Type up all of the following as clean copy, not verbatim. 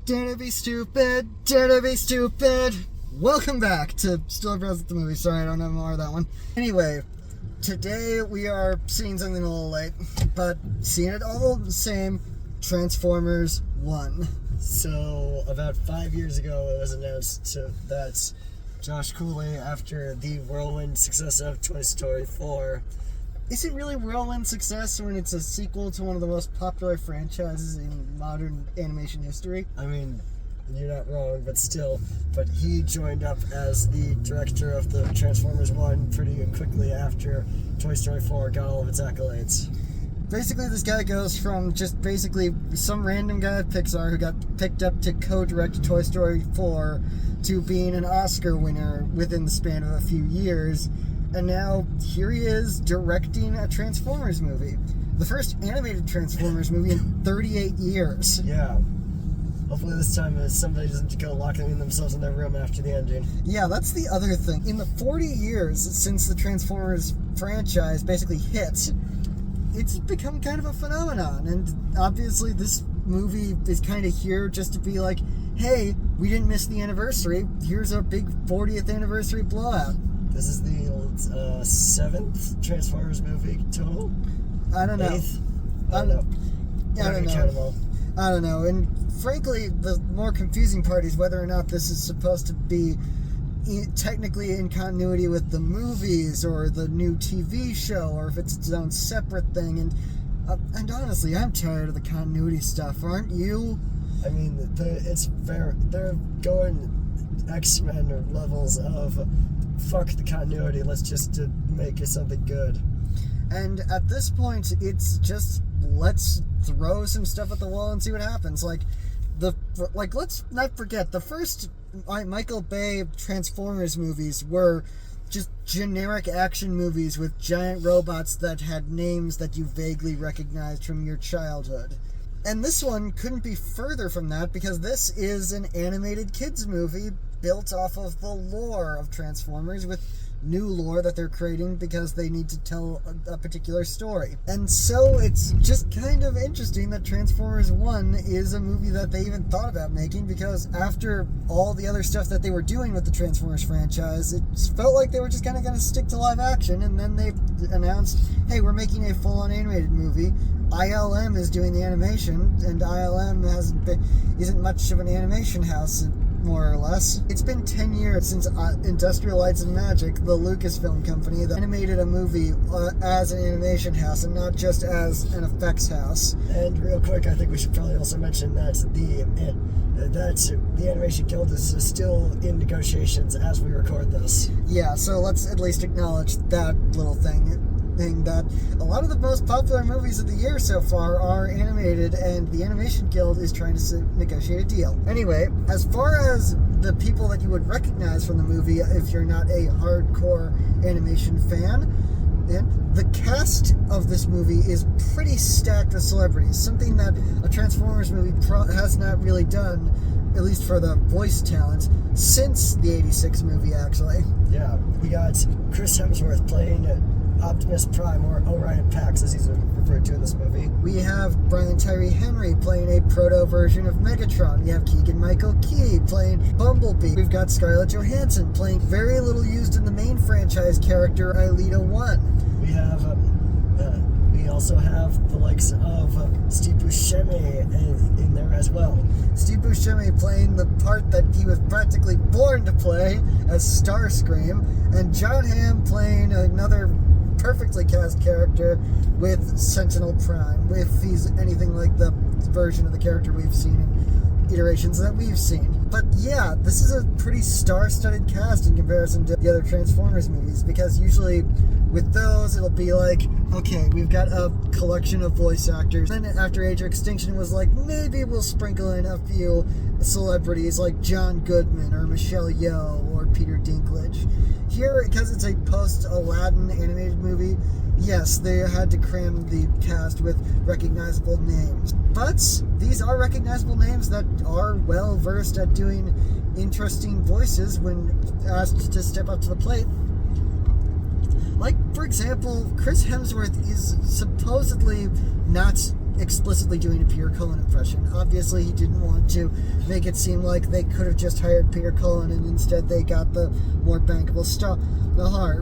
Dare to be stupid, dare to be stupid. Welcome back to StillerBros at the movie. Sorry, I don't have more of that one. Anyway, today we are seeing something a little late, but seeing it all the same, Transformers 1. So, about 5 years ago, it was announced that Josh Cooley, after the whirlwind success of Toy Story 4... Is it really whirlwind success when it's a sequel to one of the most popular franchises in modern animation history? I mean, you're not wrong, but still. But he joined up as the director of the Transformers 1 pretty quickly after Toy Story 4 got all of its accolades. Basically, this guy goes from just basically some random guy at Pixar who got picked up to co-direct Toy Story 4 to being an Oscar winner within the span of a few years. And now, here he is directing a Transformers movie. The first animated Transformers movie in 38 years. Yeah. Hopefully this time somebody doesn't go locking themselves in their room after the ending. Yeah, that's the other thing. In the 40 years since the Transformers franchise basically hit, it's become kind of a phenomenon. And obviously this movie is kind of here just to be like, hey, we didn't miss the anniversary. Here's our big 40th anniversary blowout. This is the 7th Transformers movie total? I don't know. 8th? I don't know. I don't know. Count them all. I don't know. And frankly, the more confusing part is whether or not this is supposed to be technically in continuity with the movies or the new TV show, or if it's its own separate thing. And honestly, I'm tired of the continuity stuff. Aren't you? I mean, it's fair. They're going X-Men or levels of fuck the continuity, let's just make it something good. And at this point, it's just, let's throw some stuff at the wall and see what happens. Let's not forget, the first Michael Bay Transformers movies were just generic action movies with giant robots that had names that you vaguely recognized from your childhood. And this one couldn't be further from that, because this is an animated kids movie built off of the lore of Transformers, with new lore that they're creating because they need to tell a particular story. And so it's just kind of interesting that Transformers 1 is a movie that they even thought about making, because after all the other stuff that they were doing with the Transformers franchise, it felt like they were just kind of going to stick to live action, and then they announced, hey, we're making a full-on animated movie. ILM is doing the animation, and ILM isn't much of an animation house, more or less. It's been 10 years since Industrial Lights and Magic, the Lucasfilm company, that animated a movie as an animation house and not just as an effects house. And real quick, I think we should probably also mention that the Animation Guild is still in negotiations as we record this. Yeah, so let's at least acknowledge that little thing that a lot of the most popular movies of the year so far are animated, and the Animation Guild is trying to negotiate a deal. Anyway, as far as the people that you would recognize from the movie if you're not a hardcore animation fan, the cast of this movie is pretty stacked with celebrities, something that a Transformers movie has not really done, at least for the voice talent, since the 86 movie, actually. Yeah, we got Chris Hemsworth playing Optimus Prime, or Orion Pax as he's referred to in this movie. We have Brian Tyree Henry playing a proto-version of Megatron. We have Keegan-Michael playing Bumblebee. We've got Scarlett Johansson playing very little used in the main franchise character, Ileana 1. We also have the likes of Steve Buscemi in there as well. Steve Buscemi playing the part that he was practically born to play as Starscream, and John Hamm playing another perfectly cast character with Sentinel Prime, if he's anything like the version of the character we've seen in iterations that we've seen. But yeah, this is a pretty star-studded cast in comparison to the other Transformers movies, because usually with those it'll be like, okay, we've got a collection of voice actors. Then after Age of Extinction it was like, maybe we'll sprinkle in a few celebrities like John Goodman or Michelle Yeoh or Peter Dinklage. Here, because it's a post-Aladdin animated movie, yes, they had to cram the cast with recognizable names. But these are recognizable names that are well-versed at doing interesting voices when asked to step up to the plate. Like, for example, Chris Hemsworth is supposedly not explicitly doing a Peter Cullen impression. Obviously, he didn't want to make it seem like they could have just hired Peter Cullen and instead they got the more bankable star.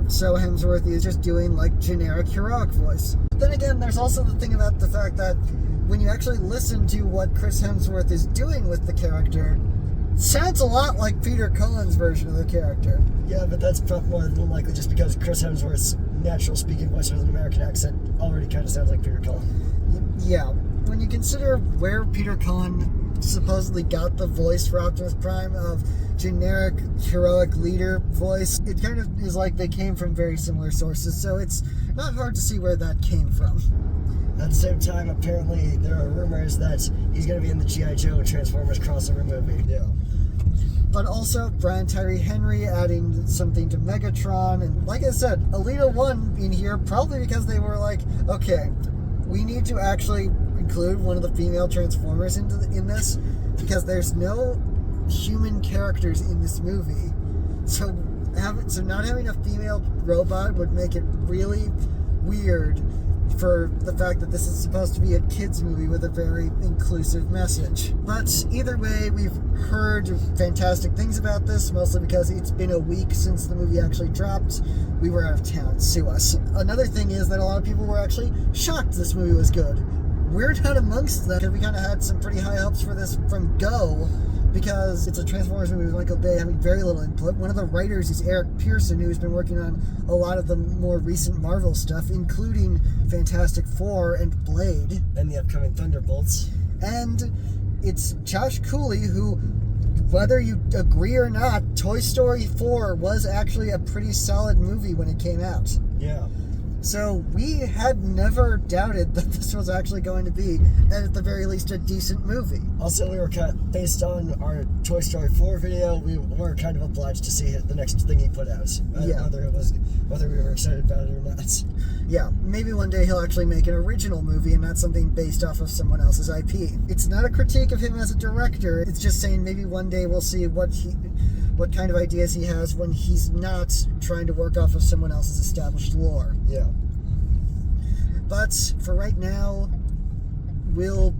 So Hemsworth is just doing like generic heroic voice. But then again, there's also the thing about the fact that when you actually listen to what Chris Hemsworth is doing with the character, it sounds a lot like Peter Cullen's version of the character. Yeah, but that's more than likely just because Chris Hemsworth's natural speaking voice with an American accent already kind of sounds like Peter Cullen. Yeah, when you consider where Peter Cullen supposedly got the voice for Optimus Prime of generic heroic leader voice, it kind of is like they came from very similar sources, so it's not hard to see where that came from. At the same time, apparently there are rumors that he's going to be in the G.I. Joe Transformers crossover movie. Yeah. But also Brian Tyree Henry adding something to Megatron, and like I said, Alita 1 in here probably because they were like, okay, we need to actually include one of the female Transformers in this because there's no human characters in this movie. So not having a female robot would make it really weird for the fact that this is supposed to be a kids movie with a very inclusive message. But either way, we've heard fantastic things about this, mostly because it's been a week since the movie actually dropped. We were out of town. Sue us. Another thing is that a lot of people were actually shocked this movie was good. We're not amongst them because we kind of had some pretty high hopes for this from go, because it's a Transformers movie with Michael Bay having very little input. One of the writers is Eric Pearson, who's been working on a lot of the more recent Marvel stuff, including Fantastic Four and Blade. And the upcoming Thunderbolts. And it's Josh Cooley, who, whether you agree or not, Toy Story 4 was actually a pretty solid movie when it came out. Yeah. So we had never doubted that this was actually going to be, at the very least, a decent movie. Also, we were based on our Toy Story 4 video, we were kind of obliged to see the next thing he put out. Yeah. Whether we were excited about it or not. Yeah, maybe one day he'll actually make an original movie and not something based off of someone else's IP. It's not a critique of him as a director, it's just saying maybe one day we'll see what kind of ideas he has when he's not trying to work off of someone else's established lore. Yeah. But for right now, we'll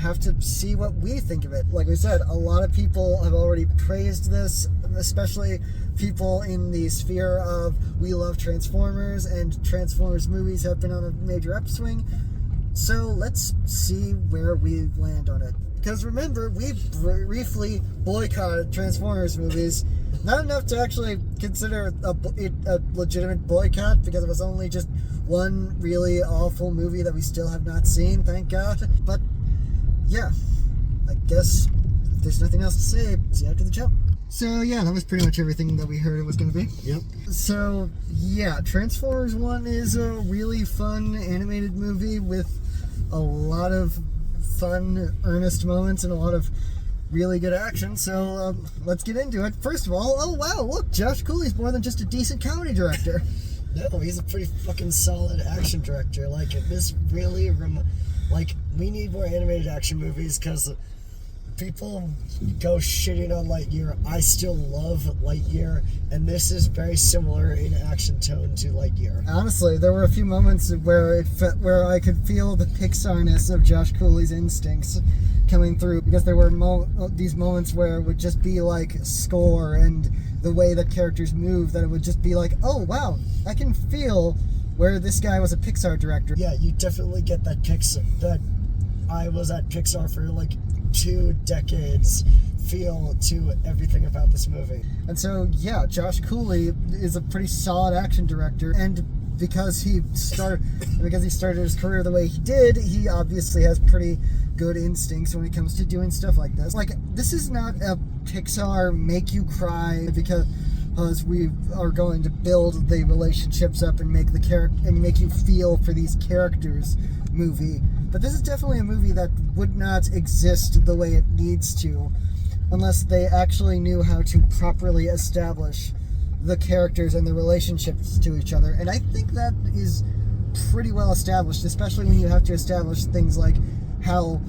have to see what we think of it. Like we said, a lot of people have already praised this, especially people in the sphere of we love Transformers, and Transformers movies have been on a major upswing. So let's see where we land on it. Because remember, we briefly boycotted Transformers movies. Not enough to actually consider it a legitimate boycott, because it was only just one really awful movie that we still have not seen, thank God. But yeah, I guess if there's nothing else to say, see you after the jump. So yeah, that was pretty much everything that we heard it was going to be. Yep. So yeah, Transformers 1 is a really fun animated movie with a lot of fun, earnest moments and a lot of really good action. So let's get into it. First of all, oh wow, look, Josh Cooley's more than just a decent comedy director. No, he's a pretty fucking solid action director. Like, this really, we need more animated action movies, because people go shitting on Lightyear. I still love Lightyear, and this is very similar in action tone to Lightyear. Honestly, there were a few moments where I could feel the Pixar-ness of Josh Cooley's instincts coming through, because there were these moments where it would just be like score and the way that characters move, that it would just be like, oh wow, I can feel where this guy was a Pixar director. Yeah, you definitely get that that I was at Pixar for 2 decades feel to everything about this movie. And so yeah, Josh Cooley is a pretty solid action director, and because he started his career the way he did, he obviously has pretty good instincts when it comes to doing stuff like this. This is not a Pixar make you cry because we are going to build the relationships up and make make you feel for these characters movie. But this is definitely a movie that would not exist the way it needs to unless they actually knew how to properly establish the characters and the relationships to each other. And I think that is pretty well established, especially when you have to establish things like how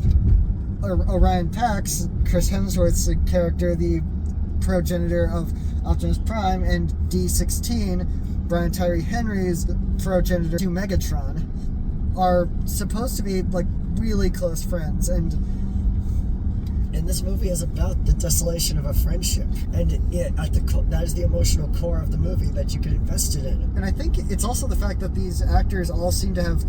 Orion Pax, Chris Hemsworth's character, the progenitor of Optimus Prime, and D16, Brian Tyree Henry's progenitor to Megatron, are supposed to be really close friends. And this movie is about the desolation of a friendship, and that is the emotional core of the movie that you can invest it in. And I think it's also the fact that these actors all seem to have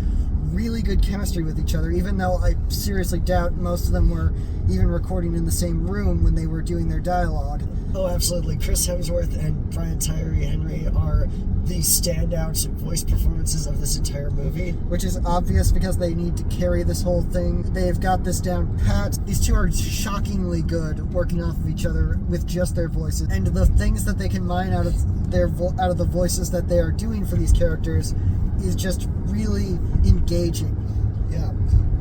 really good chemistry with each other, even though I seriously doubt most of them were even recording in the same room when they were doing their dialogue. Oh, absolutely. Chris Hemsworth and Brian Tyree Henry are the standout voice performances of this entire movie. Which is obvious because they need to carry this whole thing. They've got this down pat. These two are shockingly good working off of each other with just their voices. And the things that they can mine out of out of the voices that they are doing for these characters is just really engaging. Yeah.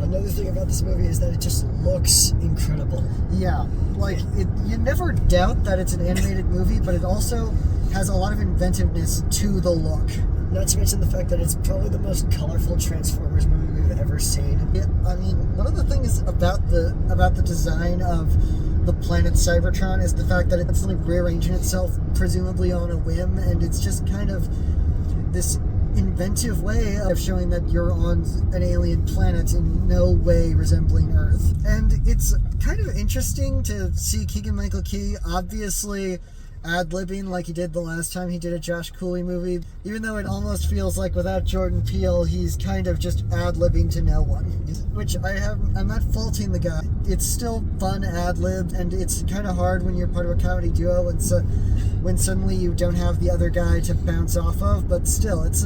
Another thing about this movie is that it just looks incredible. Yeah. Like, you never doubt that it's an animated movie, but it also has a lot of inventiveness to the look. Not to mention the fact that it's probably the most colorful Transformers movie we've ever seen. Yeah, I mean, one of the things about the design of the planet Cybertron is the fact that it's constantly rearranging itself, presumably on a whim, and it's just kind of this inventive way of showing that you're on an alien planet in no way resembling Earth. And it's kind of interesting to see Keegan-Michael Key obviously ad-libbing like he did the last time he did a Josh Cooley movie, even though it almost feels like without Jordan Peele he's kind of just ad-libbing to no one, which I'm not faulting the guy. It's still fun ad-lib, and it's kind of hard when you're part of a comedy duo and so when suddenly you don't have the other guy to bounce off of, but still it's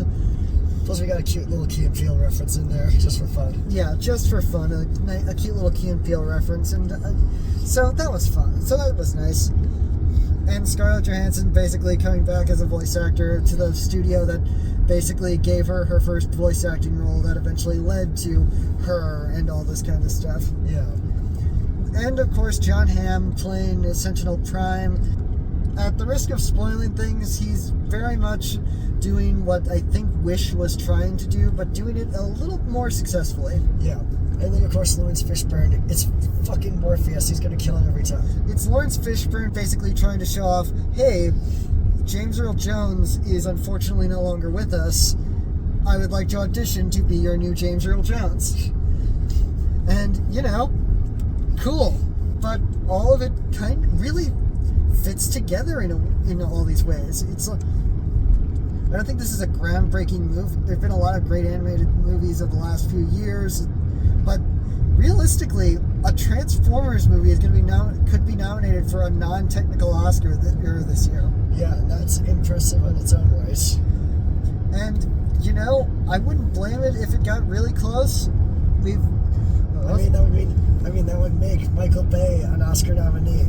plus we got a cute little Key and Peele reference in there just for fun. Yeah, just for fun, a cute little Key and Peele reference, and so that was fun, so that was nice. And Scarlett Johansson basically coming back as a voice actor to the studio that basically gave her her first voice acting role that eventually led to her and all this kind of stuff. Yeah. And of course, John Hamm playing Sentinel Prime. At the risk of spoiling things, he's very much doing what I think Wish was trying to do, but doing it a little more successfully. Yeah. And then, of course, Lawrence Fishburne. It's fucking Morpheus. He's going to kill it every time. It's Lawrence Fishburne basically trying to show off, hey, James Earl Jones is unfortunately no longer with us. I would like to audition to be your new James Earl Jones. And, cool. But all of it kind of really fits together in all these ways. It's like, I don't think this is a groundbreaking move. There have been a lot of great animated movies of the last few years, but realistically, a Transformers movie is going to could be nominated for a non-technical Oscar this year. Yeah, that's impressive on its own right. And I wouldn't blame it if it got really close. That would make Michael Bay an Oscar nominee.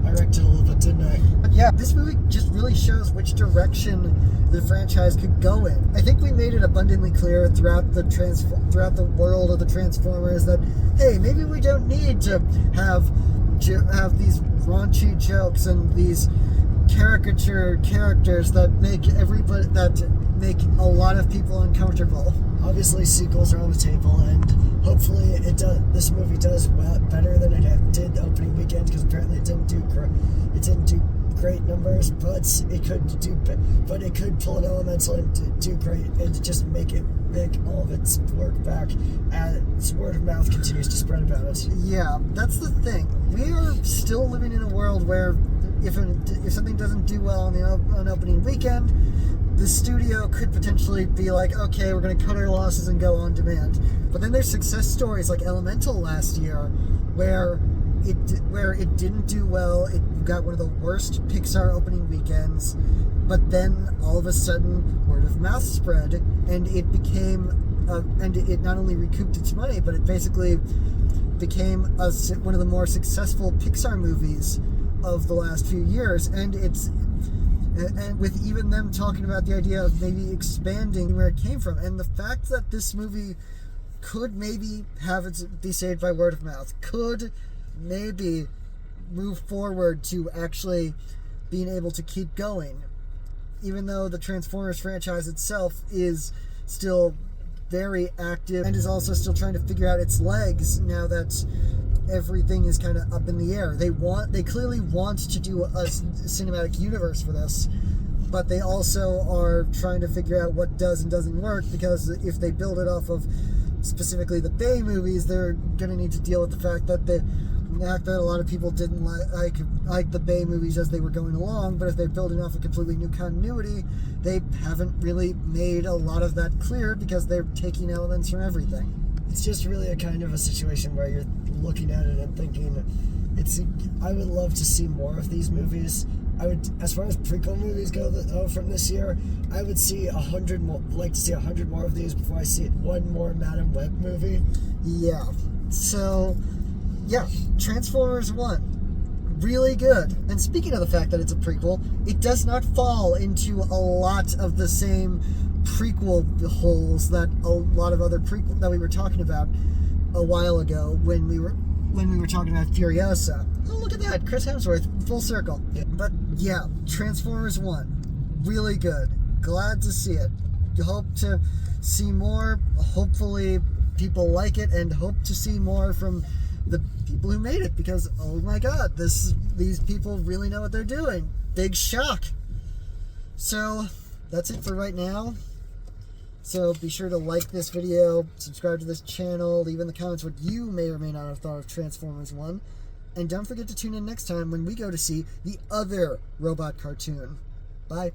I wrecked it a little bit, didn't I? But yeah, this movie just really shows which direction the franchise could go in. I think we made it abundantly clear throughout the world of the Transformers that, hey, maybe we don't need to have these raunchy jokes and these caricature characters that make a lot of people uncomfortable. Obviously, sequels are on the table, and hopefully, this movie does better than it did the opening weekend, because apparently it didn't do great numbers, but it could pull an elemental and do great, and just make all of its work back as word of mouth continues to spread about it. Yeah, that's the thing. We are still living in a world where if something doesn't do well on opening weekend, the studio could potentially be like, okay, we're going to cut our losses and go on demand. But then there's success stories like Elemental last year, where it didn't do well. It got one of the worst Pixar opening weekends, but then all of a sudden, word of mouth spread, and it became, and it not only recouped its money, but it basically became one of the more successful Pixar movies of the last few years, and with even them talking about the idea of maybe expanding where it came from, and the fact that this movie could maybe be saved by word of mouth, could maybe move forward to actually being able to keep going, even though the Transformers franchise itself is still very active and is also still trying to figure out its legs now that everything is kind of up in the air. They clearly want to do a cinematic universe for this, but they also are trying to figure out what does and doesn't work, because if they build it off of specifically the Bay movies, they're going to need to deal with the fact that a lot of people didn't like the Bay movies as they were going along, but if they're building off a completely new continuity, they haven't really made a lot of that clear because they're taking elements from everything. It's just really a kind of a situation where you're looking at it and thinking, I would love to see more of these movies. I would, as far as prequel movies go from this year, I would see 100 more. Like to see 100 more of these before I see one more Madam Web movie. Yeah. So, yeah, Transformers 1, really good. And speaking of the fact that it's a prequel, it does not fall into a lot of the same prequel holes that a lot of other prequel that we were talking about a while ago when we were talking about Furiosa. Oh, look at that, Chris Hemsworth, full circle. Yeah. But yeah, Transformers 1, really good. Glad to see it. Hope to see more. Hopefully people like it, and hope to see more from the people who made it, because oh my god, these people really know what they're doing. Big shock. So that's it for right now. So be sure to like this video, subscribe to this channel, leave in the comments what you may or may not have thought of Transformers 1, and don't forget to tune in next time when we go to see the other robot cartoon. Bye.